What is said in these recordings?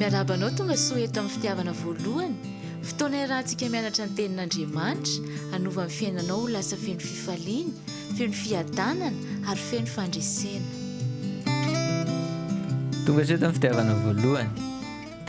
miarabanao tonga soa eto amin'ny fitiavana voalohany fotoana iarahantsika mianatra ny tenin'Andriamanitra hanova amin'ny fiainanao ho lasa feno fifaliana, feno fiadanana ary feno fandresena. Tonga soa eto amin'ny fitiavana voalohany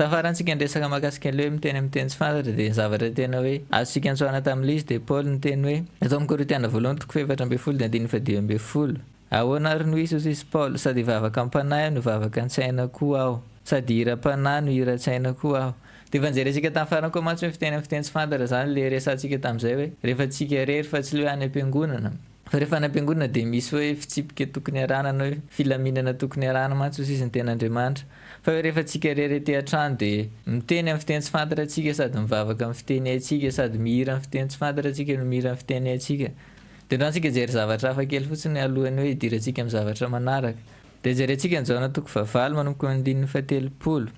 tafarantsika ndresaka mahakasika an'ilay hoe miteny amin'ny teny tsy fantatra dia ny zavatra tena hoe azontsika antsoana tamin'ilay izy dia Paul ny teny hoe atao amin'ny Korintiana voalohany toko 7:12-12. Ahoana ary no iso izy Paul, sady vavaka am-panahy no vavaka an-tsaina koa aho, sady hira-panahy no hira-tsaina koa aho. Dia efa nijerentsika tamin'ny farany koa mantsy hoe fiteny amin'ny fiteny tsy fantatra izany ilay resantsika tamin'izay hoe rehefa tsika rery fa tsy ilay any am-piangonana. Fa rehefa any am-piangonana dia misy hoe fitsipika tokony arahana na hoe filaminana tokony arahana mantsy izy ny ten'Andriamanitra. Fa hoe rehefa tsika rery ety an-trano dia miteny amin'ny fiteny tsy fantatra antsika sady mivavaka amin'ny fiteny antsika sady mihira amin'ny fiteny tsy fantatra antsika no mihira amin'ny fiteny antsika. Dia androantsika jery zavatra hafa kely fotsiny alohany hoe hidirantsika amin'ny zavatra manaraka. Dia jerentsika ny Jaona toko 9 manomboka amin'ny 7.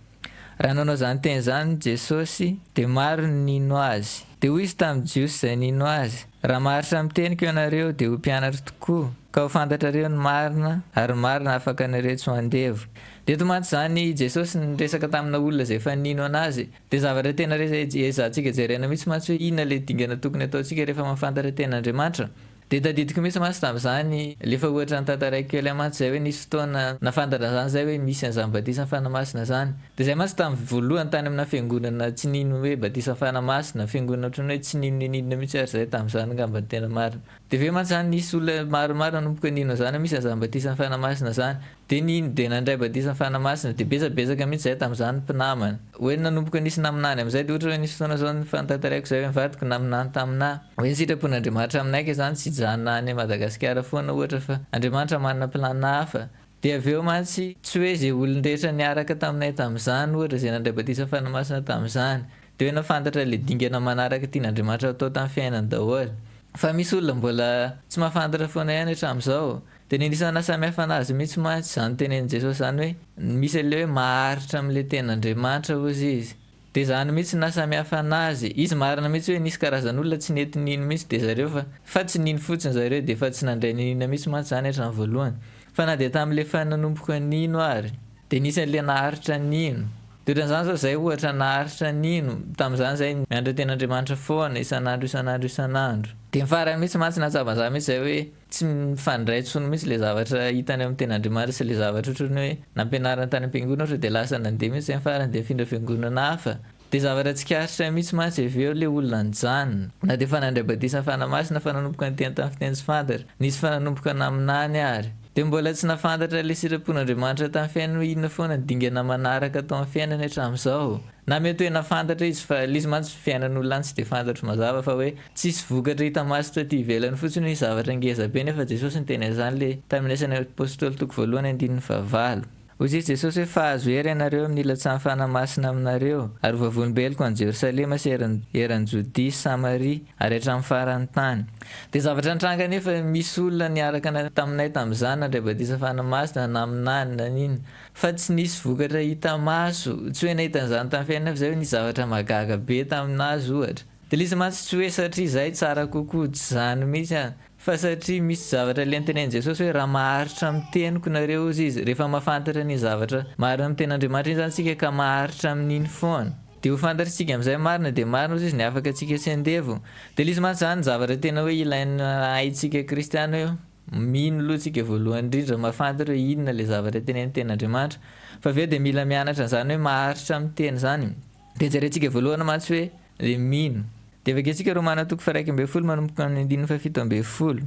Raha nanao izany teny izany Jesosy dia maro ny nino azy. Dia hoy izy tamin'ny jiosy izay nino azy, raha maharitra mitenyko ianareo dia ho mpianatra tokoa, ka ho fantatrareo ny marina ary marina afaka anareo tsy ho andevo. Dia eto mantsy izany Jesosy niresaka tamina olona izay efa nino anazy. Dia zavatra tena ezahantsika jerena mihitsy mantsy hoe inona ilay dingana tokony ataontsika rehefa mahafantatra ten'Andriamanitra. Dia tadidiko mihitsy mantsy tamin'izany lefa ohatra ny tantaraiko kely mantsy izay hoe nisy fotoana nafantatra izany izay hoe misy an'izany batisa fanamasina izany. Dia izay mantsy tamin'ny voalohany tany amina fiangonana tsy nino hoe batisa fanamasina, fiangonana ohatrany hoe tsy ninona mihitsy ary izay tamin'izany ngamba ny tena marina. Dia ve mantsy izany nisy olona maromaro nanomboka nino izany misy an'izany batisa fanamasina izany. Dia nino dia nandray batisa fanamasina dia besabesaka mihitsy izay tamin'izany mpinamana. Hoe nanomboka nisy naminany amin'izay dia ohatra hoe nisy fotoana izao nyfantataraiko izay hoe mivadiko naminany taminahy. Hoe ny sitrapon'Andriamanitra aminay izany tsy hijanona any Madagasikara foana ohatra fa Andriamanitra manana planina hafa. Dia avy eo mantsy tsy hoe izay olon-drehetra niaraka taminay tamin'izany ohatra izay nandray batisa fanamasina tamin'izany dia hoe nafantatra ilay dingana manaraka tian'Andriamanitra atao tamin'ny fiainany daholo. Fa misy olona mbola tsy mahafantatra foana ihany hatramin'izao. Dia ny anisany samihafa anazy mihitsy mantsy izany tenenin Jesosy izany hoe misy ilay hoe maharitra amin'ilay ten'Andriamanitra hozy izy. Dia izany mihitsy nasamihafa anazy. Izy marina mihitsy hoe nisy karazan'olona tsy nety nino mihitsy dia zareo fa tsy nino fotsiny zareo dia fa tsy nandray ninona mihitsy mantsy izany hatramin'ny voalohany. Fa na dia tamin'ilay nanomboka nino ary dia nisy an'ilay naharitra nino. Dia ohatran'izany izao izay ohatra naharitra nino tamin'izany izay miandry ten'Andriamanitra foana isan'andro. Dia mifarany mihitsy mantsy natsavan'izany mihitsy izay hoe tsy mifandray tsony mihitsy ilay zavatra hitany amin'ny ten'Andriamanitra sy ilay zavatra ohatrany hoe nampianarana tany am-piangonana ohatra dia lasa nandeha mihitsy izay mifarany dia mifindra fiangonana hafa. Dia zavatra tsikaritra mihitsy mantsy avy eo ilay olona nijanona. Na dia fanandray batisa fanamasina fa nanomboka ny teny tamin'ny fiteny tsy fantatra, nisy fa nanomboka naminany ary. Dia mbola tsy nafantatra ilay sitrapon'Andriamanitra tamin'ny fiainana hoe inona foana dingana manaraka atao amin'ny fiainana hatramin'izao. Na mety hoe nafantatra izy fa izy mantsy fiainan'olona tsy dia fantatra mazava fa hoe tsisy vokatra hita maso aty ivelany fotsiny hoe zavatra ngeza be nefa Jesosy ny teny izany ilay tamin'ny lesan'ny apôstôly toko 2:9. Hoy izy Jesosy hoe fahazo hery ianareo amin'ny ilatsahan'ny fanamasina aminareo ary vavonimbeloko any Jerosalema sy eran'ny Jodia sy Samaria ary hatramin'ny faran'ny tany. Dia zavatra nitranga nefa misy olona niaraka taminay tamin'izany nandray batisa fanamasina na aminany na nino fa tsy nisy vokatra hita maso. Tsy hoe nahita an'izany tamin'ny fiainana fa izay hoe nisy zavatra magaga be taminazy ohatra. Dia ilay izy mantsy tsy hoe satria izay tsara kokoa tsy izany mihitsy fa satria misy zavatra ilay nitenen'i Jesosy hoe raha maharitra miteniko nareo izy rehefa mahafantatra ny zavatra marina amin'ny ten'Andriamanitra iny izany tsika ka maharitra amin'iny foana. Dia ho fantatritsika amin'izay marina dia marina izy ny afaka tsika tsy andevo. Dia ilay izy mantsy izany zavatra tena hoe ilaina haitsika kristiana hoe mino aloha tsika voalohany indrindra mahafantatra hoe inona ilay zavatra tenen'ny ten'Andriamanitra. Fa avy eo dia mila mianatra an'izany hoe maharitra miteny izany. Dia jerentsika voalohany mantsy hoe ilay mino. Dia vakentsika Romana toko 1:10 manomboka amin'ny 7.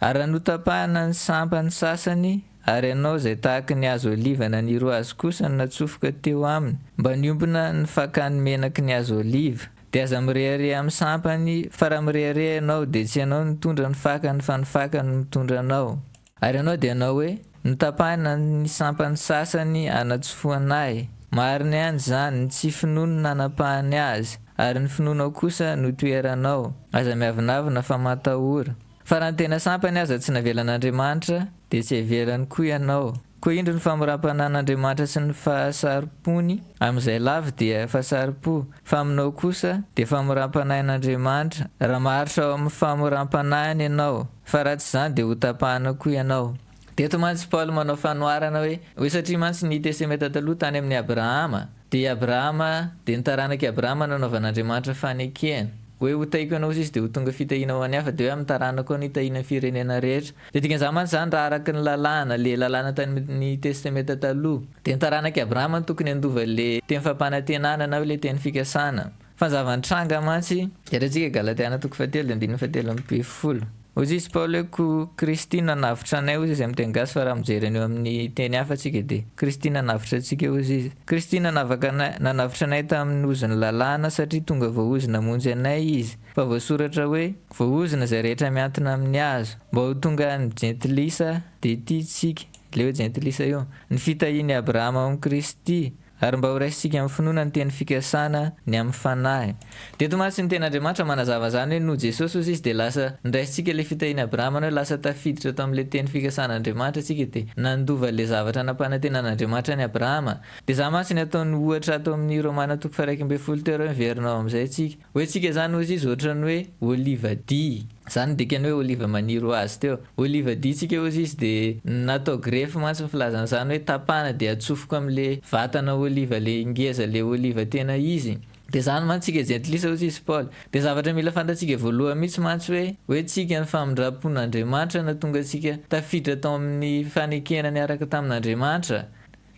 Ary raha notapahana ny sampany sasany ary ianao izay tahaka ny hazo oliva na ny roa azy kosa no natsofoka teo aminy mba niompona ny fakany menaky ny hazo oliva dia aza mirehareha amin'ny sampany fa raha mirehareha ianao dia tsy ianao mitondra ny fakany fa ny fakany mitondra anao. Ary ianao dia ianao hoe notapahana ny sampany sasany anatsofoanay. Marina ihany izany tsy finono nanapahany azy ary ny finoanao kosa no toeranao. Aza miavinavina fa matahora. Fa raha ny tena sampany aza tsy navelan'Andriamanitra dia tsy havelany koa ianao. Koa indro ny famoram-panan'Andriamanitra sy ny fahasaripony amin'izay lava dia fahasaripo, fa aminao kosa dia famoram-panahin'Andriamanitra raha maharitra ao amin'ny famoram-panahiny ianao. Fa raha tsy izany dia ho tapahana koa ianao. Dia eto mantsy Paul manao fanoharana hoe satria mantsy ny testamenta taloha tany amin'ny Abrahama de Abrahama de nitaranaka Abrahama nanaovan'Andriamanitra fanekena hoe hotaiko ianao izy de ho tonga fitahina ho any hafa de hoe amitaranako ny hitahina firenena rehetra de dikan'izany mantsy zany raha araky ny lalàna le lalàna tany testamenta taloha de nitaranaka Abrahama tokony andova le teny fampanantenana na hoe le teny fikasana fanzavantranga mantsy de ratsika Galatiana 4:7-7 ozy izy Paul hoe ko Kristina navitra anay ozy izy amin'ny teny gasy fa raha mijereny eo amin'ny teny hafa tsika de Kristina navitra antsika ozy izy Kristina nanavitra anay tamin'ny oziny lalàna satria tonga voaozina monjy anay izy fa voasoratra hoe voaozina izay rehetra miantona amin'ny azo mba ho tonga ny jentilisa de ity tsika le hoe jentilisa io ny fitahiny Abrahama amin'ny Kristy ary mba ho raisitsika amin'ny finoana ny teny fikasana ny amin'ny fanahy de tomatsy ny ten'Andriamanitra manazava zany hoe no Jesosy ozy izy de lasa ndraisitsika le fitahiny Abrahama hoe lasa tafiditra tao amin'le teny fikasan'Andriamanitra tsika de nandova le zavatra nampanantenan'Andriamanitra ny Abrahama de za mantsy ny ataony ohatra atao amin'ny Romana 1:12 teo reo miverinao amin'izay tsika hoe tsika zany ozy izy ohatrany hoe oliva dy zany dikany hoe oliva maniry ho azy teo oliva dy tsika ozy izy de natao grefy mantsy filazana zany hoe tapana de atsofoko am'le vatana oliva le ngeza le oliva tena izy de zany mantsika jentilisa ozy izy Paul de zavatra mila fantatsika voalohany mihitsy mantsy hoe tsika ny famindrapon'Andriamanitra na tonga tsika tafiditra tao amin'ny fanekena ny araka tamin'Andriamanitra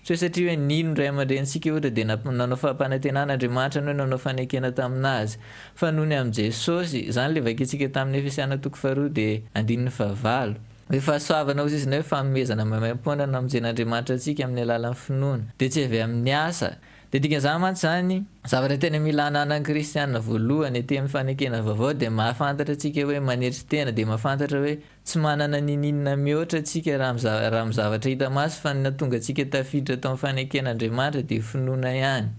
so satria hoe nino ndray aman-drentsika ohatra de nanao fampanantenan'Andriamanitra no hoe nanao fanekena taminazy fa noho ny amin'ny Jesosy zany le vakitsika tamin'ny Efesiana 2:9 hoe fahasoavana ozy izy na hoe fanomezana maimaimpona no amonjen'Andriamanitra antsika amin'ny alalan'ny finoana de tsy avy amin'ny asa de dikan'izany mantsy zany zavatra tena mila ananan'ny kristianina voalohany ety amin'ny fanekena vaovao de mahafantatra atsika hoe maneritry tena de mahafantatra hoe tsy manana nininina mihoatra atsika raha mizavatra hita maso fa natonga atsika tafiditra tao amin'ny faneken'Andriamanitra de finoana ihany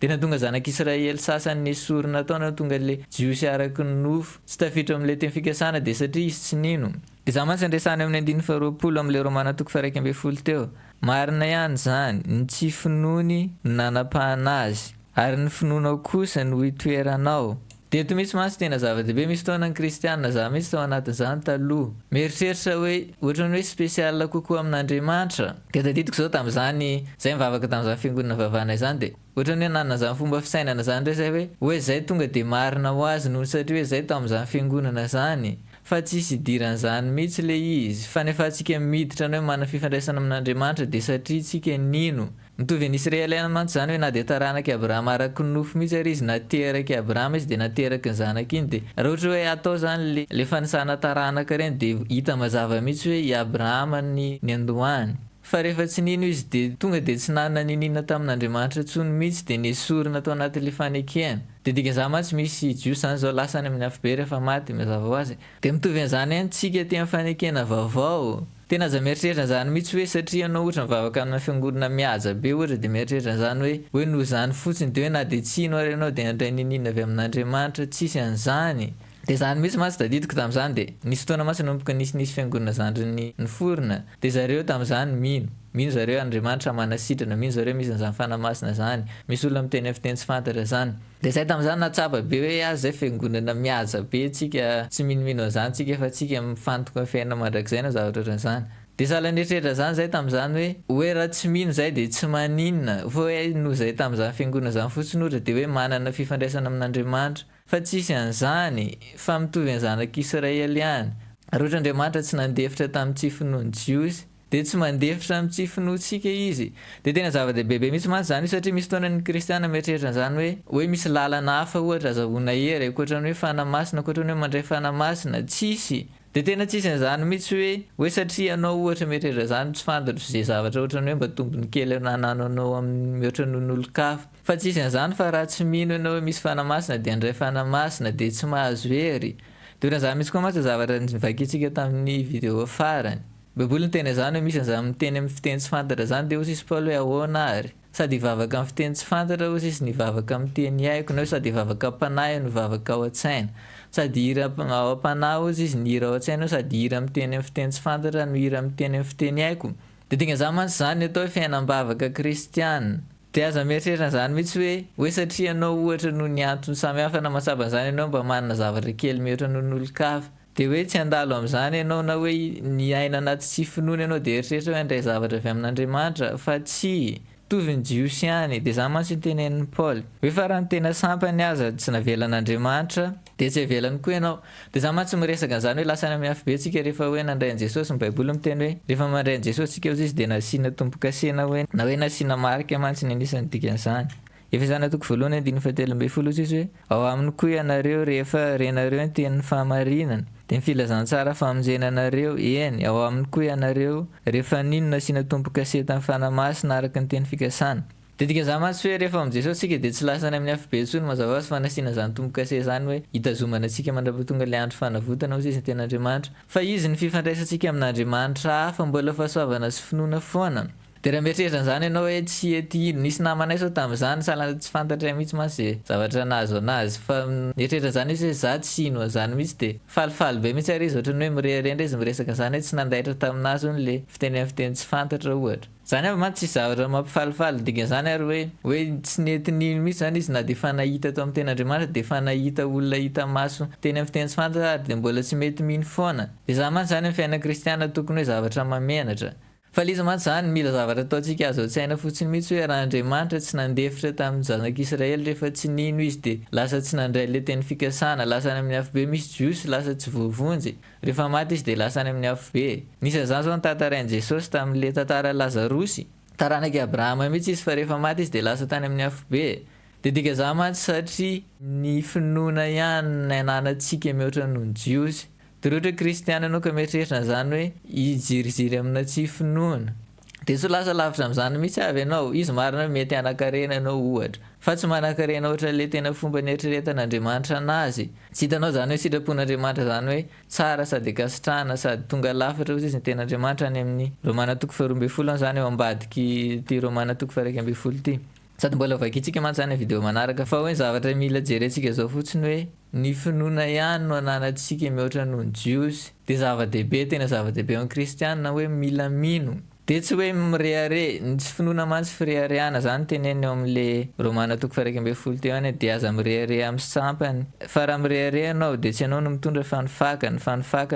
de natonga zanak'Israely sasany nesorina tao natonga le jiosy araky ny nofo tsy tafiditra amin'le teny fikasana de satria izy tsy nino de za mantsy andresany amin'ny 2:20 amin'le Romana 1:12 teo marina ihany zany ny tsy finony nanapahana azy ary ny finoanao kosa no hitoeranao de eto misy mantsy tena zava-dehibe misy taonan'ny kristianina za misy tao anatin'izany taloha mieritreritra hoe ohatrany hoe spesiala kokoa amin'Andriamanitra de tadidiko zao tamin'izany zay mivavaka tamin'izany fiangonana vavana izany de ohatrany hoe nanana zany fomba fisainana zany ndray zay hoe zay tonga de marina ho azy noho satria hoe zay tamin'izany fiangonana zany fa tsisy idiran'izany mihitsy le izy fa nefa tsika miditra ny hoe mana fifandraisana amin'Andriamanitra de satria tsika nino mitovy ny Israeliana mantsy zany hoe na de taranaka Abrahama araky ny nofo mihitsy ary izy nateraky Abrahama izy de nateraky ny zanaka iny de raha ohatra hoe atao zany le fanisana taranaka reny de hita mazava mihitsy hoe i Abrahama ny andohany fa rehefa tsy nino izy de tonga de tsy nanana ninina tamin'Andriamanitra tsony mihitsy de nesorina tao anatin'le fanekena de dikan'izany mantsy misy jiosy zany zao lasany amin'ny afobe rehefa maty mazava ho azy de mitovy an'izany ihany tsika ty amin'ny fanekena vaovao tena aza mieritreritra zany mihitsy hoe satria anao ohatra mivavaka amina fiangonana mihaja be ohatra de mieritreritra zany hoe noho zany fotsiny de hoe na de tsy ino ary ianao de andray ninina avy amin'Andriamanitra tsisy an'izany de zany mihitsy mantsy tadidiko tamin'izany de nisy fotoana mantsy nanomboka nisy fiangonana zandry ny forona de zareo tamin'izany mino zareo Andriamanitra manasitrana mino zareo misy n'izany fanamasina zany misy olona miteny fiteny tsy fantatra zany de zay tamin'izany natsapa be hoe azy zay fiangonana mihaja be tsika tsy minomino an'izany tsika fa tsika mifantoka fiainana mandrakizay na zavatra ohatran'izany de sahala nieritreritra zany zay tamin'izany hoe raha tsy mino zay de tsy maninona fa hoe noho zay tamin'izany fiangonana zany fotsiny ohatra de hoe manana fifandraisana amin'Andriamanitra fa tsisy an'izany fa mitovy any zanak'Israely ihany raha ohatra Andriamanitra tsy nandefitra tamin'ny tsy finoany jiosy de tsy mandefitra amin'ny tsy finoantsika izy de tena zava-dehibe mihitsy mantsy zany satria misy fotoana ny kristiana mieritreritra zany hoe misy lalana hafa ohatra azahoana hery ankoatrany hoe fanamasina ankoatrany hoe mandray fanamasina tsisy de tena tsisy an'izany mihitsy hoe satria anao ohatra mieritreritra zany tsy fantatro zay zavatra ohatrany hoe mba tombony kely nananao amin'ny mihoatra non'olo-kafa fa tsisy an'izany fa raha tsy mino ianao hoe misy fanamasina de andray fanamasina de tsy mahazo hery de ohatrany misy koa mantsy zavatra nivakitsika tamin'ny video farany Baiboly ny tena zany hoe misy an'izany miteny amin'ny fiteny tsy fantatra zany de ozy izy Paul hoe ahoana ary sady hivavaka amin'ny fiteny tsy fantatra ozy izy nivavaka amin'ny teny haiko na hoe sady hivavaka am-panahy nivavaka ao an-tsaina sady hira ao am-panahy ozy izy nihira ao an-tsaina sady hira amin'ny teny amin'ny fiteny tsy fantatra no hira amin'ny teny amin'ny fiteny haiko de dikan'izany mantsy zany atao hoe fiainam-bavaka kristianina de aza mieritreritra zany mihitsy hoe satria anao ohatra no ny antony samihafa na mahatsapa an'izany ianao mba manana zavatra kely mihoatra noho n'olo-kafa de hoe tsy andalo amin'izany ianao na hoe ny aina anaty tsy finoana ianao de eritreritra hoe andray zavatra avy amin'Andriamanitra fa tsy mitovy ny Jiosy ihany dia zany mantsy tenen'ny Paoly hoe fa raha ny tena sampany aza tsy navelan'Andriamanitra dia tsy havelany koa ianao. Dia zany mantsy miresaka an'izany hoe lasa any amin'ny hafibe tsika rehefa hoe nandray an'i Jesosy. Ny Baiboly miteny hoe rehefa mandray an'i Jesosy tsika izy dia nasiana tompo-kasena hoe na hoe nasiana marika mantsy ny anisan'ny dikan'izany. Efesana toko voalohany 7:12 izy hoe ao aminy koa ianareo rehefa renareo ny tenin'ny fahamarinana dia ny filazantsara famonjenanareo eny ao aminy koa ianareo rehefa nino nasiana tompo-kaseta amin'ny fanamasina araka ny teny fikasana. Dia dikan'izany mantsy hoe rehefa amin'ny Jesosy tsika dia tsy lasany amin'ny hafibe intsony mazava ho azy fa nasiana izany tompo-kaseta zany hoe hitazomana antsika mandrapatonga ilay andro fanavotana hozy izy ny ten'Andriamanitra fa izy ny fifandraisantsika amin'Andriamanitra hafa mbola fahasoavana sy finoana foana. Dia raha mieritreritra an'izany ianao hoe tsy ety ino nisy namanay sao tamin'izany sahala tsy fantatray mihitsy mantsy zavatra nahazo anazy fa mieritreritra an'izany izy hoe za tsy ino an'izany mihitsy dia falifaly be mihitsy ary izy ohatrany hoe mirerendra izy miresaka an'izany hoe tsy nandaitra taminazy hono le fiteny tsy fantatra ohatra. Zany avy mantsy tsy zavatra mampifalifaly dikan'izany ary hoe tsy netinino mihitsy zany izy na dia fa nahita tao amin'ny ten'Andriamanitra dia fa nahita olona hita maso teny amin'ny fiteny tsy fantatra ary dia mbola tsy mety mino foana. Dia zany mantsy zany amin'ny fiainana kristiana tokony hoe zavatra mamenatra. Fa liza mantsy zany mila zavatra ataontsika azo an-tsaina fotsiny mihitsy hoe raha Andriamanitra tsy nandefitra tamin'ny zanak'Israely rehefa tsy nino izy dia lasa tsy nandray le teny fikasana, lasa any amin'ny hafibe misy Jiosy lasa tsy voavonjy. Rehefa maty izy dia lasa any amin'ny hafibe. Nisy an'izany zao ny tantarain'i Jesosy tamin'le tantara Lazarosy. Taranaki Abrahama mihitsy izy fa rehefa maty izy dia lasa tany amin'ny hafibe. Dia dikan'izany mantsy satria ny finoana ihany ny ananantsika mihoatra noho ny Jiosy. Dia rehetra kristiana anao ka mieritreritra an'izany hoe hijirijiry amina tsy finoana dia tsy lasa lavitra amin'izany mihitsy avy ianao. Izy marina mety hanakarena ianao ohatra fa tsy manakarena ohatra le tena fomba nieritreretan'Andriamanitra anazy. Tsy hitanao zany hoe sitrapon'Andriamanitra zany hoe tsara sady kasitrana sady tonga lafatra hozy izy ny ten'Andriamanitra any amin'ny Romana 12 zany eo ambadiky ty Romana 1:12 ty. Sady mbola vakitsika mantsy zany video manaraka fa hoe zavatra mila jerentsika zao fotsiny hoe ny finoana ihany no ananantsika mihoatra noho ny Jiosy dia zava-dehibe tena zava-dehibe amin'ny kristianina hoe mila mino. Dia tsy hoe mirehare ny tsy finoana mantsy firehareana zany teneny eo amin'le Romana 1:12 teo any dia aza mirehare amin'ny sampany fa raha mirehare ianao dia tsy ianao no mitondra fanofakany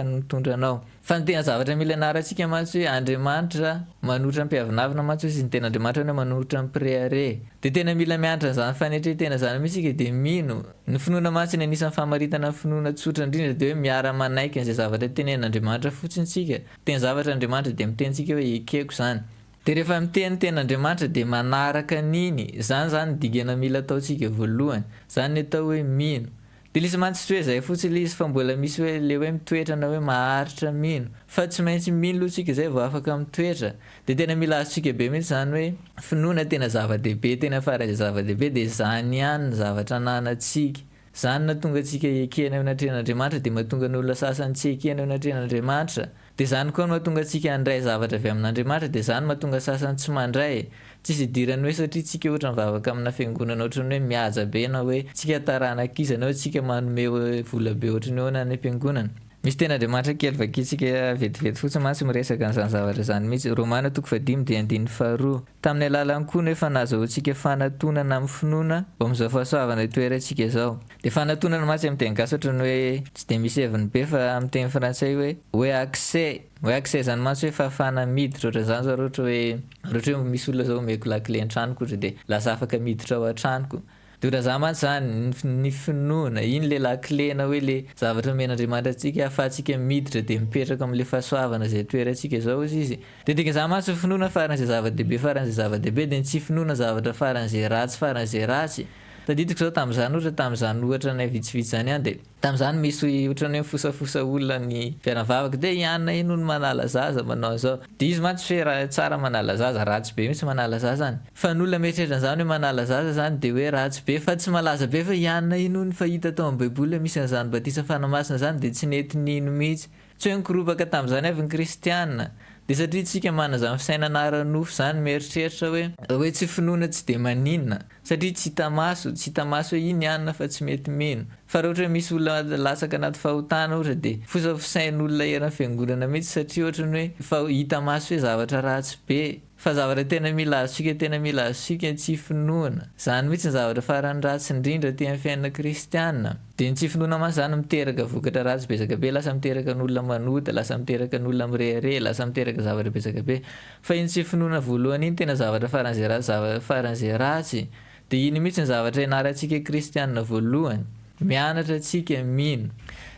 no mitondra anao. Fa ny tena zavatra mila anarantsika mantsy hoe Andriamanitra manohitra mpiavinavina mantsy izy ny tena Andriamanitra hoe manohitra mpirehare. Dia tena mila mianatra an'izany fanetretena zany mihitsy isika dia mino. Ny finoana mantsy ny anisan'ny fahamaritana ny finoana tsotra indrindra dia hoe miara-manaiky an'izay zavatra tenen'Andriamanitra fotsiny tsika. Teny zavatra Andriamanitra dia mitentsika hoe ekeko zany. Dia rehefa miteny ten'Andriamanitra dia manaraka an'iny. Zany digana mila ataontsika voalohany. Zany ny atao hoe mino. Dia lisy mantsy tsy hoe zay fotsiny izy fa mbola misy hoe le hoe mitoetra na hoe maharitra mino fa tsy maintsy mino aloha tsika zay vao afaka mitoetra. Dia tena mila azontsika be mihitsy zany hoe finoana tena zava-dehibe tena faran'izay zava-dehibe dia zany ihany ny zavatra ananantsika. Zany nahatonga antsika ekena eo anatrehan'Andriamanitra dia mahatonga ny olona sasany tsy ekena eo anatrehan'Andriamanitra. Dia zany koa no mahatonga antsika handray zavatra avy amin'Andriamanitra dia zany mahatonga sasany tsy mandray. Tsisy idirany hoe satria tsika ohatra mivavaka amina fiangonana ohatrany hoe mihaja be na hoe tsika taranak'iza na hoe tsika manome vola be ohatrany hoe any am-piangonana. Misy ten'Andriamanitra kely vakitsika vetivety fotsiny mantsy miresaka an'izany zavatra zany mihitsy. Romana 5:2 tamin'ny alalany koa no efa nahazoantsika fanantonana amin'ny finoana amin'izao fahasoavana itoerantsika zao. Dia fanantonana mantsy amin'ny teny gasy ohatrany hoe tsy dia misy heviny be fa amin'ny teny frantsay hoe accès zany mantsy hoe fahafahana miditra ohatra zany zao ohatra hoe misy olona zao omeko lakile an-tranoko ohatra dia lasa afaka miditra ao an-tranoko. Dia ohatra zany mantsy zany ny finoana iny le lakilena hoe le zavatra omen'Andriamanitra antsika ahafahantsika miditra dia mipetraka amin'le fahasoavana izay toerantsika zao izy. Dia dikan'izany mantsy finoana faran'izay zava-dehibe dia ny tsy finoana zavatra faran'izay ratsy. Tadidiko zao tamin'izany ohatra nay vitsivitsy zany ihany dia tamin'izany misy ohatrany hoe fosafosa olona ny mpianavavaka dia ianona ino no manala zaza manao an'izao. Dia izy mantsy hoe raha tsara manala zaza ratsy be mihitsy manala zaza zany. Fa ny olona mieritreritra an'izany hoe manala zaza zany dia hoe ratsy be fa tsy malaza be fa ianona ino ny fahita tao amin'ny Baiboly misy an'izany batisa fanamasina zany dia tsy netinino mihitsy. Tsy hoe nikoropaka tamin'izany avy ny kristianina. Dia satria tsika manana izany fisainana ara-nofo zany mieritreritra hoe tsy finoana tsy dia maninona satria tsy hita maso hoe ino ianona fa tsy mety mino. Fa raha ohatra hoe misy olona latsaka anaty fahotana ohatra dia fosafisain'olona eran'ny fiangonana mihitsy satria ohatrany hoe hita maso hoe zavatra ratsy be. fa zavatra tena mila azosika tena mila azosika tsy finoana zany mihitsy ny zavatra farany ratsy indrindra ty amin'ny fiainana kristianina dia ny tsy finoana mantsy zany miteraka vokatra ratsy betsaka be lasa miteraka n'olona manota lasa miteraka n'olona mirehare lasa miteraka zavatra betsaka be fa iny tsy finoana voalohany iny tena zavatra faran'izay ratsy zavatra faran'izay ratsy dia iny mihitsy ny zavatra ianarantsika kristianina voalohany mianatra atsika mino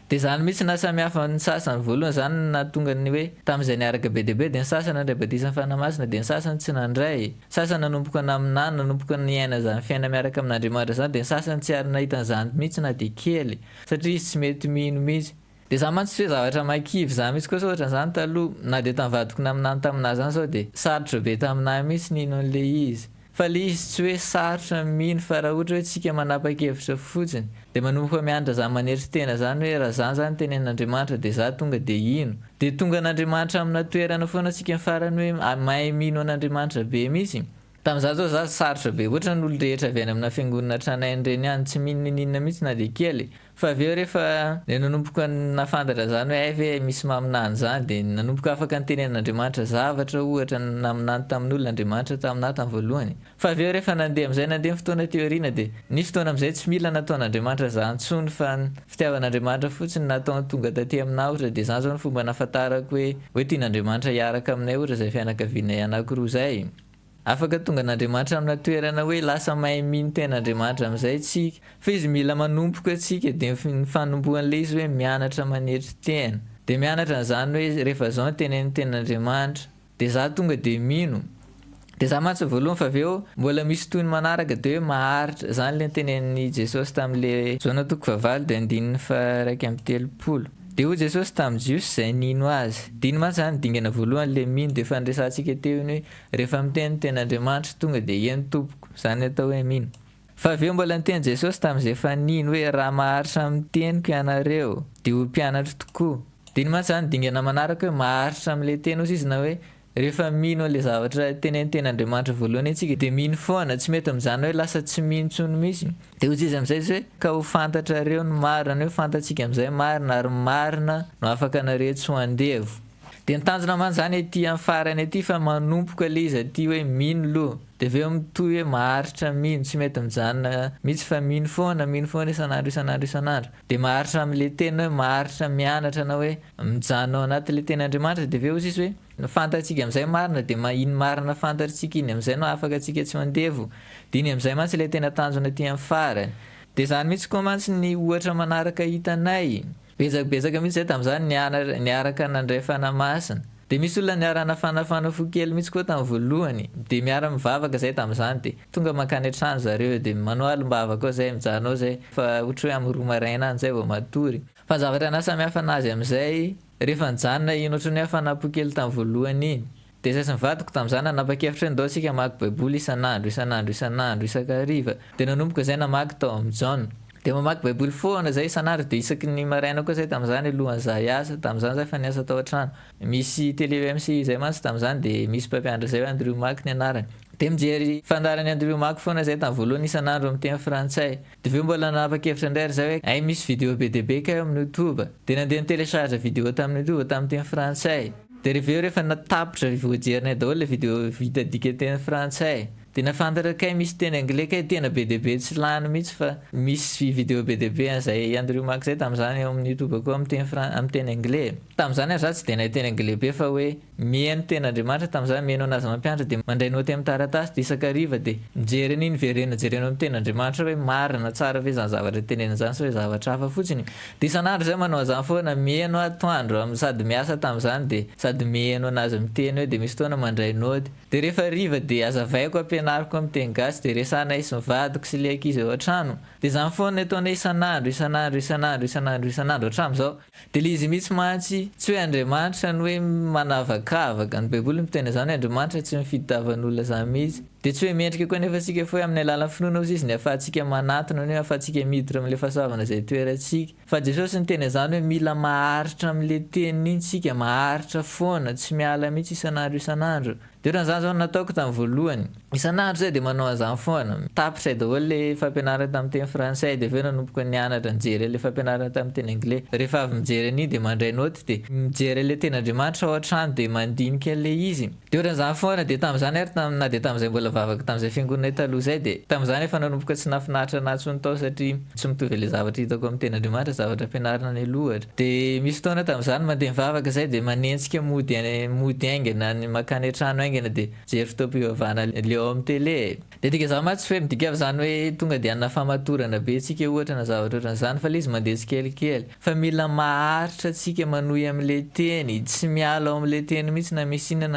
dia zany mihitsy na samihafa ny sasany voalohany zany na tonga ny hoe tamin'izay niaraka be dia be dia ny sasany nandray batisa ny fanamasina dia ny sasany tsy nandray sasany nanomboka naminany nanomboka ny aina zany fiaina miaraka amin'Andriamanitra zany dia ny sasany tsy ary nahita an'izany mihitsy na dia kely satria izy tsy mety mino mihitsy dia za mantsy hoe zavatra makivy za mihitsy koa ohatra zany taloha na dia tamivadiko naminany taminazy zany zao dia sarotra be taminahy mihitsy nino an'le izy fa le izy tsy hoe sarotra mino fa raha ohatra hoe tsika manapa-kevitra fotsiny dia manomboka mianatra za maneritry tena zany hoe raha zany zany tenen'Andriamanitra dia za tonga dia ino dia tonga an'Andriamanitra amina toerana foana tsika mifarany hoe mahay mino an'Andriamanitra be mihitsy tamin'izao zao za sarotra be ohatra n'olo rehetra avy any amina fiangonana tranain'ireny any tsy mininina mihitsy na dia kely fa aveo rehefa nanomboka nafantatra zany hoe ve misy maminany zany dia nanomboka afaka nytenen'Andriamanitra zavatra ohatra naminany tamin'olon'Andriamanitra taminahy tamin'ny voalohany fa aveo rehefa nandeha amin'izay nandeha ny fotoana teoriana dia ny fotoana amin'izay tsy mila nataon'Andriamanitra zany tsony fa ny fitiavan'Andriamanitra fotsiny nataony tonga taty aminahy ohatra dia zany zao ny fomba nafantarako hoe tian'Andriamanitra hiaraka aminay ohatra izay fianakavianay anankiroa zay afaka tonga n'Andriamanitra amina toerana hoe lasa mahay mino ten'Andriamanitra amin'izay tsika fa izy mila manomboka atsika dia ny fanombohan'le izy hoe mianatra manetry tena dia mianatra n'izany hoe rehefa zao ny tenen'ny ten'Andriamanitra dia za tonga dia mino dia za mantsy voalohany fa aveo mbola misy toy ny manaraka dia hoe maharitra zany le tenen'ny Jesosy tamin'le Jaona 4:2-3:30 dia hoy Jesosy tamin'ny jiosy izay nino azy dia iny mantsy zany dingana voalohany le mino dia fandresantsika teo iny hoe rehefa miteny ten'Andriamanitra tonga dia eny tompoko zany atao hoe mino fa aveo mbola niteny Jesosy tamin'izay efa nino hoe raha maharitra miteniko ianareo dia ho mpianatra tokoa dia iny mantsy zany dingana manaraka hoe maharitra amin'le teny ozy izy na hoe rehefa mino an'le zavatra teneny ten'Andriamanitra voalohany antsika dia mino foana tsy mety amin'izany hoe lasa tsy mino tsony mihitsy dia hozy izy amin'izay izy hoe ka ho fantatrareo ny marina hoe fantatsika amin'izay marina ary marina no afaka nareo tsy ho andevo dia nitanjona man zany aty amin'ny farany aty fa manompoka le izy aty hoe mino loha dia aveo mitoy hoe maharitra mino tsy mety mijanona mihitsy fa mino foana isan'andro dia maharitra amin'le tena hoe maharitra mianatra na hoe mijanona ao anatin'le ten'Andriamanitra dia aveo izy hoe fantatsika amin'izay marina dia iny marina fantatritsika iny amin'izay no afaka atsika tsy mandevo dia iny amin'izay mantsy le tena tanjona aty amin'ny farany dia zany mihitsy koa mantsy ny ohatra manaraka hitanay bezakabezaka mihitsy zay tamin'izany niaraka nandray fanamasina dia misy olona niarana fanafana fo kely mihitsy koa tamin'ny voalohany dia miara mivavaka zay tamin'izany dia tonga mankany an-trano zareo dia manao alim-bava koa zay mijanao zay fa ohatra hoe amin'ny roa maraina any zay vao matory fa zavatra na samihafa anazy amin'izay rehefa nijanona iny ohatra ny hoe fanapo kely tamin'ny voalohany iny dia zay sy mivadiko tamin'izany nanapa-kevitra ndao tsika mamaky baiboly isan'andro isakariva dia nanomboka zay namaky tao amin'ny Jaona dia mamaky baiboly foana zay isan'andro dia isaky ny maraina koa zay tamin'izany alohan'ny za hiasa tamin'izany zay fa niasa tao an-trano misy télé MC zay mantsy tamin'izany dia misy mpampianatra zay hoe Andrew Maky ny anarany dia mijery fandarany Andrew Maky foana zay tamin'ny voalohany isan'andro amin'ny teny frantsay dia aveo mbola nanapa-kevitra indray zay hoe ay misy vidéo be dia be ka eo amin'ny YouTube dia nandeha nitelecharge vidéo tamin'ny YouTube tamin'ny teny frantsay dia rehefa natapitra voajerinay daholo le vidéo vita dika teny frantsay dia nafantatra kay misy teny anglais kay tena be dia be tsy lany mihitsy fa misy vidéo be dia be an'izay Andrew Maky zay tamin'izany eo amin'ny YouTube koa amin'ny teny anglais tamin'izany za tsy dia nahay teny anglais be fa hoe mihaino ten'Andriamanitra tamin'izany mihaino anazy mampianatra dia mandray noty amin'ny taratasy dia isakariva dia mijery an'iny verena jerena amin'ny ten'Andriamanitra hoe marina tsara ve zany zavatra tenena zany sy hoe zavatra hafa fotsiny dia isan'andro zay manao zany foana mihaino atoandro sady miasa tamin'izany dia sady mihaino anazy miteny hoe dia misy fotoana mandray noty dia rehefa riva dia azavaiko ampianariko amin'ny teny gasy dia resanay sy mivadiko sy le ankizy ao an-trano dia zany foana ataonay isan'andro hatramin'izao dia le izy mihitsy mantsy tsy hoe Andriamanitra ny hoe manavakavaka ny baiboly miteny zany hoe Andriamanitra tsy mifiditavan'olona zany mihitsy de tsy hoe mendrika koa nefa atsika foe amin'ny alalan'ny finoana ozy izy ny afahantsika manatona ny afahantsika miditra am'le fahasoavana zay toerantsika fa Jesosy ny teny zany hoe mila maharitra am'le teny iny tsika maharitra foana tsy miala mihitsy isanandro de ohatrany zany zao nataoko tamin'ny voalohany isanandro zay de manao an'izany foana tapitray daholo le fampianarana tamin'ny teny français de aveo nanomboka nianatra nijery le fampianarana tamin'ny teny anglais rehefa avy mijery an'iny de mandray noty de mijery le ten'Andriamanitra ao an-trano de mandinika le izy de ohatrany foana de tamin'izany ary na de tamin'izay mbola vavaka tamin'izay fiangonana taloha zay de tamin'izany efa nanomboka tsy nafinaritra natsony tao satria tsy mitovy le zavatra hitako amin'ny ten'Andriamanitra zavatra ampianarana ny lohatra de misy fotoana tamin'izany mandeha mivavaka zay de manentsika mody aingana ny makany trano aingana de jery fotoam-pivavahana le ao amin'ny télé de dika za matsy hoe midika avy zany hoe tonga de anna famatorana be tsika ohatra na zavatra ohatran'izany fa le izy mandeha tsikelikely fa mila maharitra tsika manohy am'le teny tsy miala ao am'le teny mihitsy na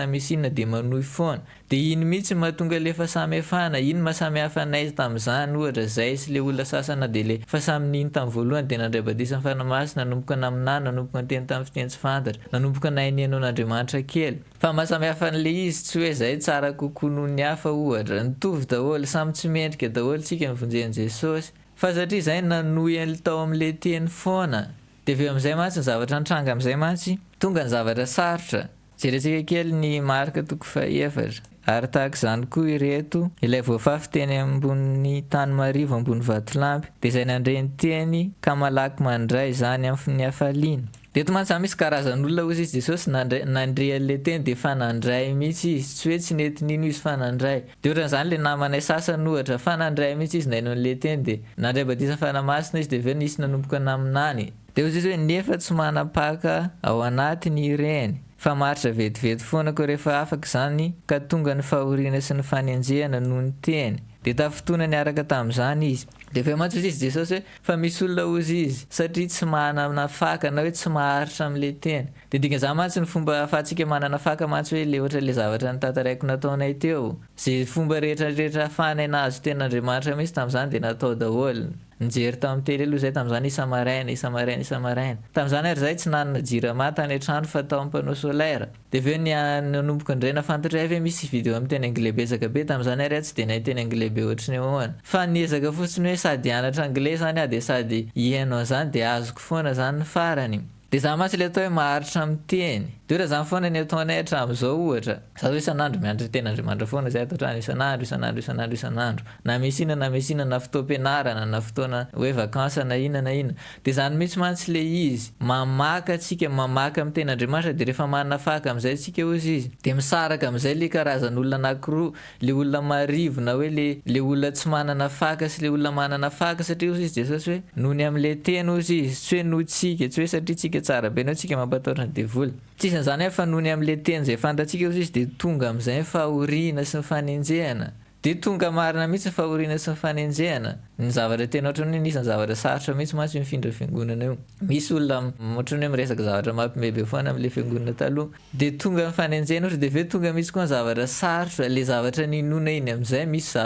misy inona de manohy foana de iny mihitsy mahatonga le fahasamihafana iny mahasamy hafa anay tamin'izany ohatra zay sy le olona sasana de le fa samy niny tamin'ny voalohany de nandray badisan'ny fanamasina nanomboka naminany nanomboka nyteny tamin'ny fiteny tsy fantatra nanomboka nainianao n'Andriamanitra kely fa mahasamy hafa an'le izy tsy hoe zay tsara kokoa noho ny hafa ohatra nitovy daholo samy tsy mendrika daholo tsika mivonjeny Jesosy fa satria zay nanohy tao am'le teny foana de aveo am'izay mantsy ny zavatra nitranga am'izay mantsy tonga ny zavatra sarotra jerentsika kely ny marika toko faha-efatra ary tahaka izany koa ireto ilay voafafy teny ambony tany marivo ambony vatolampy de zay nandreny teny ka malaky mandray zany amin'ny hafaliana de eto mantsy misy karazan'olona ozy izy Jesosy nandre an'le teny de fa nandray mihitsy izy tsy hoe tsy nentinino izy fa nandray de ohatran'izany le namanay sasany ohatra fa nandray mihitsy izy naino an'le teny de nandray badisan'ny fanamasina izy de aveo nisy nanomboka naminany de ozy izy hoe nefa tsy manapaka ao anatiny ireny fa maritra vetivety foana koa rehefa afaka zany ka tonga ny fahoriana sy ny fanenjehana noho ny teny de tafotona ny araka tamin'izany izy de aveo mantsy izy Jesosy hoe fa misy olona ozy izy satria tsy manana faka na hoe tsy maharitra am'le teny de dikan'izany mantsy ny fomba ahafahantsika manana faka mantsy hoe le ohatra le zavatra ny tantaraiko nataonay teo zay fomba rehetrarehetra ahafahanay nahazo ten'Andriamanitra mihitsy tamin'izany de natao daholo nijery tamin'ny tely aloha zay tamin'izany isamaraina tamin'izany ary zay tsy nanana jirama tany an-trano fa tao am'mpanao solaire de aveo nanomboka indray nafantatra hoe misy video amin'ny teny anglais betsaka be tamin'izany ary tsy de nahay teny anglais be ohatriny ahoana fa niezaka fotsiny hoe sady hianatra anglais zany de sady hihaino zany de azoko foana zany ny farany de za mantsy le atao hoe maharitra amin'ny teny de ora zany foana ny ataonay hatramin'izao ohatra za hoe isanandro mianatra ten'Andriamanitra foana zay atao hatrany isanandro na misy inona na fotoam-pianarana na fotoana hoe vakansa na inona de zany mihitsy mantsy le izy mamaka amin'ny ten'Andriamanitra de rehefa manana faka am'izay tsika ozy izy de misaraka am'izay le karazan'olona anankiroa le olona marivo na hoe le olona tsy manana faka sy le olona manana faka satria ozy izy Jesosy hoe nony am'le teny ozy izy tsy hoe notsika tsy hoe satria tsika tsara be no tsika mampatahotra ny devoly tsisy an'izany hoe fa nony am'le teny zay fantatsika ozy izy de tonga am'izay fahoriana sy ny fanenjehana de tonga marina mihitsy ny fahoriana sy ny fanenjehana ny zavatra tena ohatrany hoe nisy ny zavatra sarotra mihitsy mantsy mifindra fiangonana io misy olona ohatrany hoe miresaka zavatra mampimebe foana am'le fiangonana taloha de tonga ny fanenjehana ohatra de aveo tonga mihitsy koa ny zavatra sarotra le zavatra ninona iny am'izay misy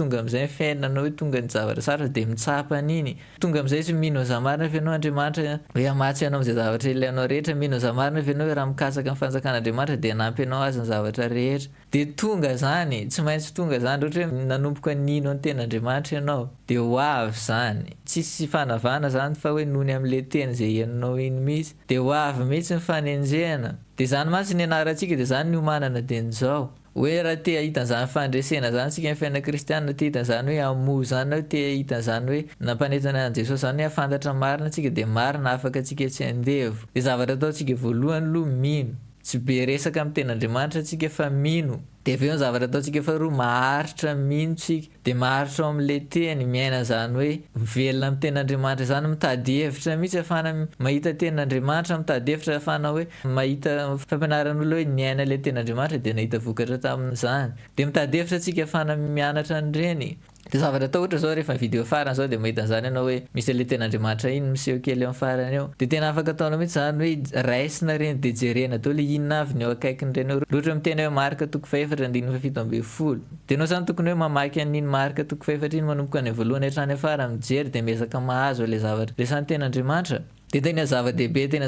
tonga am'izay fiainana hoe tonga ny zavatra sarotra de mitsapa an'iny tonga am'izay izy mino zamarina fianao Andriamanitra hoe amatsy anao am'izay zavatra ilainao rehetra mino zamarina fianao hoe raha mikasaka amin'ny fanjakan'Andriamanitra de anampy anao azy ny zavatra rehetra de tonga zany tsy maintsy tonga zany ohatra hoe nanomboka nino ny ten'Andriamanitra ianao de ho avy zany tsisy fanavana zany fa hoe nony am'le teny zay ianao iny mihitsy de ho avy mihitsy ny fanenjehana de zany mantsy ny anarantsika de zany ny homanana de nizao hoe raha te hitan'izany fandresena zany tsika amin'ny fiainana kristianina te hitan'izany hoe amo zany na te hitan'izany hoe nampanetana an Jesosy zany hoe afantatra marina tsika de marina afaka tsika tsy andevo de zavatra ataontsika voalohany aloha mino tsy be resaka amin'ny ten'Andriamanitra tsika fa mino de aveo ny zavatra ataontsika faharoa maharitra mino tsika de maharitra ao am'le teny miaina zany hoe mivelona amin'ny ten'Andriamanitra zany mitady hevitra mihitsy afahana mahita ten'Andriamanitra mitady hevitra afahana hoe mahita fampianaran'olona hoe niaina le ten'Andriamanitra de nahita vokatra tamin'izany de mitady hevitra tsika afahana mianatra an'ireny de zavatra atao ohatra zao rehefa video farany zao de mahita an'izany ianao hoe misy le ten'Andriamanitra iny miseho kely amin'ny farany eo de tena afaka ataonao mihitsy zany hoe raisina reny de jerena daholo inona avy ny eo akaikin'ireny loatra miteny hoe marika toko faha-efatra andininy fafito amby folo de anao zany tokony hoe mamaky an'iny marika toko faha-efatra iny manomboka any voalohany hatrany afara mijery de miezaka mahazo le zavatra resan'ny ten'Andriamanitra de tena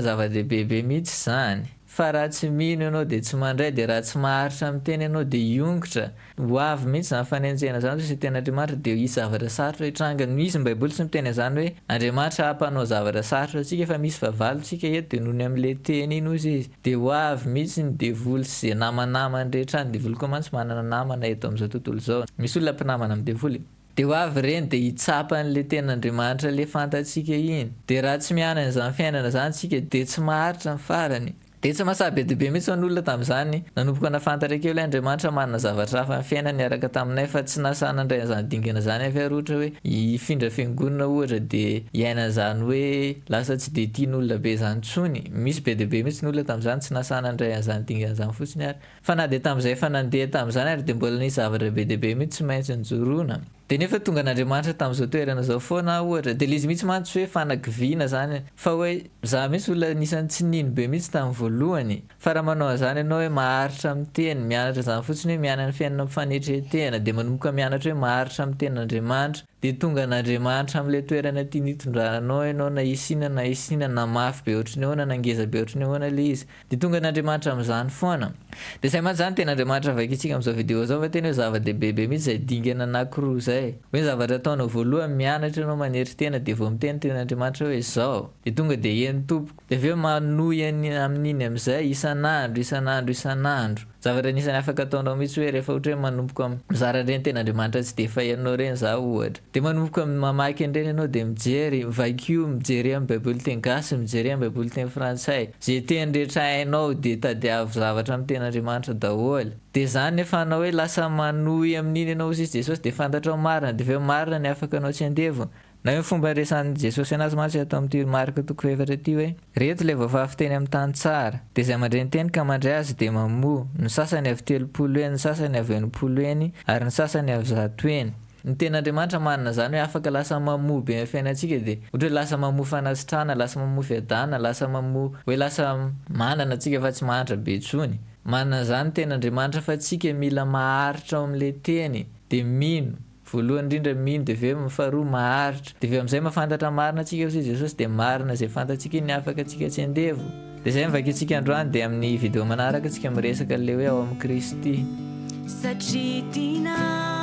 zava-dehibe be mihitsy zany fa raha tsy mino ianao dia tsy mandray dia raha tsy maharitra miteny ianao dia iongotra ho avy mihitsy zany fanenjena zany hoe sy ten'andriamanitra dia hisy zavatra sarotra hitranga misy ny baiboly tsy miteny zany hoe andriamanitra hampanao zavatra sarotra atsika fa misy fahavalontsika eto dia nohony amin'ilay teny iny ozy izy dia ho avy mihitsy ny devoly sy zay namanamany rehetra any devoly koa mantsy manana namana eto amin'izao tontolo izao misy olona mpinamana amin'ny devoly dia ho avy ireny dia hitsapan'ilay ten'andriamanitra le fantatsika iny dia raha tsy mianana izany fiainana zany tsika dia tsy maharitra ny farany dia tsy mahasaby be mihitsy an'olona tamin'izany nanomboka nafantatra keo ilay andriamanitra manana zavatra hafa ny fiainana niaraka taminay fa tsy nasana indray an'izany dingana zany avy ary ohatra hoe hifindra fiangonana ohatra dia hiaina zany hoe lasa tsy dia tian'olona be zany ntsony misy be dia be mihitsy ny olona tamin'izany tsy nasana indray an'izany dingana zany fotsiny ary fa na dia tamin'izay fa nandeha tamin'izany ary dia mbola nisy zavatra be dia be mihitsy tsy maintsy nijoroana dia nefa tonga n'andriamanitra tamin'izao toerana izao foana ohatra dia lizy mihitsy mantsy hoe fanakiviana zany fa hoe za mihitsy olona nisan'ny tsy nino be mihitsy tamin'ny voalohany fa raha manao an'izany ianao hoe maharitra miteny mianatra zany fotsiny hoe mianana fiainana mifanetretehana dia manomboka mianatra hoe maharitra mitenin'andriamanitra dia tonga n'andriamanitra amin'ilay toerana tia nitondranao ianao na isinana na mafy be ohatry ny ahoana na ngeza be ohatry ny ahoana ilay izy dia tonga n'andriamanitra amin'izany foana dia izay mantsy zany ten'andriamanitra vakitsika amin'izao vidéo zao fa teny hoe zava-dehibe be mihitsy izay dingana anankiroa zay hoe zavatra ataonao voalohany mianatra ianao maneritena dia vao miteny ten'andriamanitra hoe zao dia tonga dia eny tompoko dia avy eo manohy amin'iny amin'izay isan'andro zavatra nisany afaka ataonao mihitsy hoe rehefa ohatra hoe manomboka mizara ireny ten'andriamanitra tsy dia fahianao reny za ohatra dia manomboka mamaky an'ireny ianao dia mijery vakio mijery amin'ny baiboly teny gasy mijery amin'ny baiboly teny frantsay zay teny rehetra hainao dia tadiavo zavatra amin'ny ten'andriamanitra daholo dia zany nefa anao hoe lasa manohy amin'iny ianao izy Jesosy dia fantatrao marina dia avy eo marina ny afaka anao tsy andevo na hoe fomba resan'i Jesosy anazy mantsy atao amin'ity marika toko efatra ity hoe reto ilay vaovavy teny amin'ny tany tsara dia izay mandray ny teny ka mandray azy dia mamoa ny sasany avy 30 eny ny sasany avy 80 eny ary ny sasany avy 100 eny ny ten'andriamanitra manana zany hoe afaka lasa mamoa be amin'ny fiainantsika dia ohatra hoe lasa mamoa fanasitrana lasa mamoa fiadana lasa mamoa hoe lasa manana atsika fa tsy mahantra be tsony manana zany ten'andriamanitra fa tsika mila maharitra ao amin'ilay teny dia mino voalohany indrindra mino dia aveo faharoa maharitra dia aveo amin'izay mahafantatra marina atsika sy Jesosy dia marina izay fantatsika iny afaka atsika tsy andevo dia izay mivakitsika androany dia amin'ny vidéo manaraka atsika miresaka le hoe ao amin'ny Kristy satria tiana